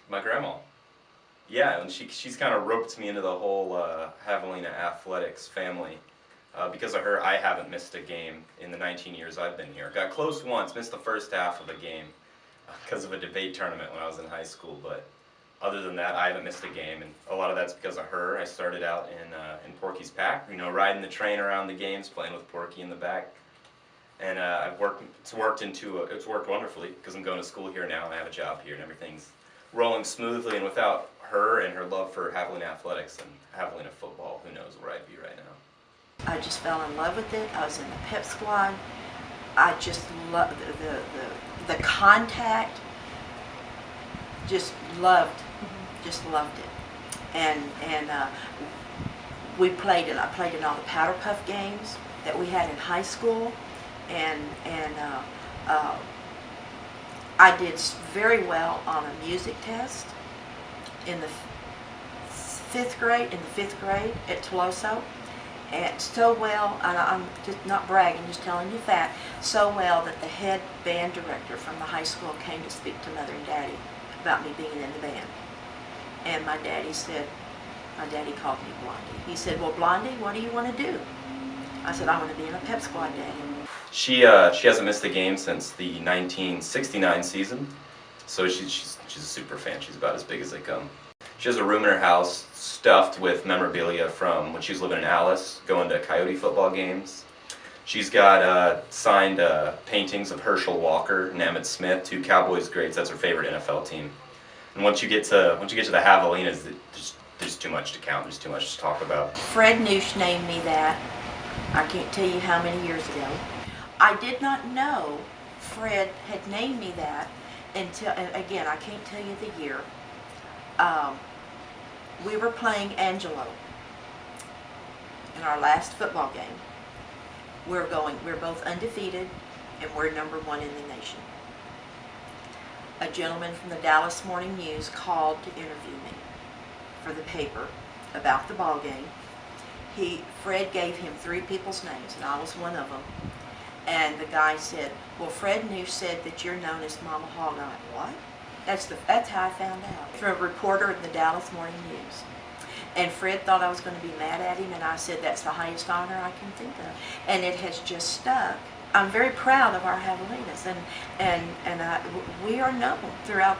My grandma. Yeah, and she's kind of roped me into the whole Javelina athletics family. Because of her, I haven't missed a game in the 19 years I've been here. Got close once, missed the first half of a game because of a debate tournament when I was in high school, but other than that, I haven't missed a game, and a lot of that's because of her. I started out in Porky's pack, you know, riding the train around the games, playing with Porky in the back, and it's worked wonderfully because I'm going to school here now and I have a job here and everything's rolling smoothly. And without her and her love for Javelina athletics and Javelina football, who knows where I'd be right now. I just fell in love with it. I was in the pep squad. I just loved the contact. Just loved it. And we played it. I played in all the Powder Puff games that we had in high school, and I did very well on a music test in the fifth grade at Toloso. And so well, and I'm just not bragging, just telling you fact, so well that the head band director from the high school came to speak to Mother and Daddy about me being in the band. And my daddy called me Blondie. He said, well, Blondie, what do you want to do? I said, I want to be in a pep squad, Daddy. She hasn't missed a game since the 1969 season, so she's a super fan. She's about as big as they come. She has a room in her house stuffed with memorabilia from when she was living in Alice, going to Coyote football games. She's got signed paintings of Herschel Walker and Emmitt Smith, two Cowboys greats. That's her favorite NFL team. And once you get to the Javelinas, there's too much to count. There's too much to talk about. Fred Noosh named me that. I can't tell you how many years ago. I did not know Fred had named me that until, and again, I can't tell you the year. We were playing Angelo in our last football game. We're both undefeated, and we're #1 in the nation. A gentleman from the Dallas Morning News called to interview me for the paper about the ball game. Fred gave him 3 people's names, and I was one of them. And the guy said, well, Fred Noosh said that you're known as Momma Hog. And I went, what? That's how I found out. From a reporter in the Dallas Morning News. And Fred thought I was going to be mad at him, and I said that's the highest honor I can think of. And it has just stuck. I'm very proud of our Javelinas, and we are known throughout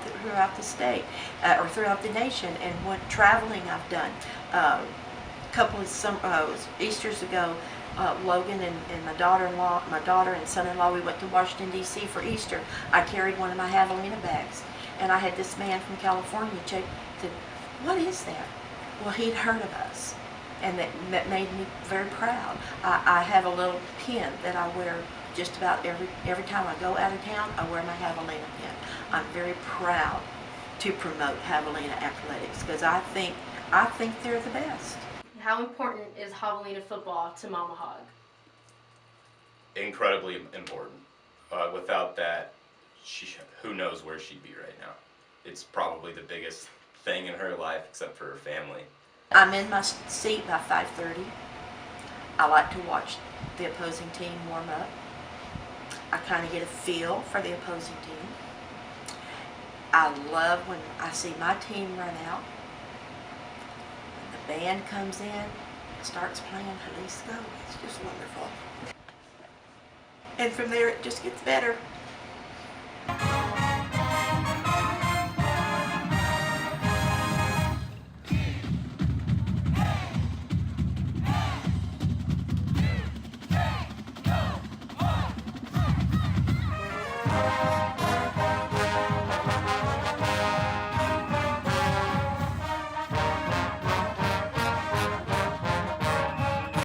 the state, or throughout the nation. And what traveling I've done, a couple of Easters ago, Logan and my daughter and son-in-law, we went to Washington D.C. for Easter. I carried one of my Javelina bags, and I had this man from California check. Said, "What is that?" Well, he'd heard of us, and that made me very proud. I have a little pin that I wear just about every time I go out of town. I wear my Javelina pin. I'm very proud to promote Javelina athletics because I think they're the best. How important is Javelina football to Momma Hog? Incredibly important. Without that, who knows where she'd be right now. It's probably the biggest thing in her life except for her family. I'm in my seat by 5:30. I like to watch the opposing team warm up. I kind of get a feel for the opposing team. I love when I see my team run out. When the band comes in, starts playing Jalisco. It's just wonderful. And from there, it just gets better.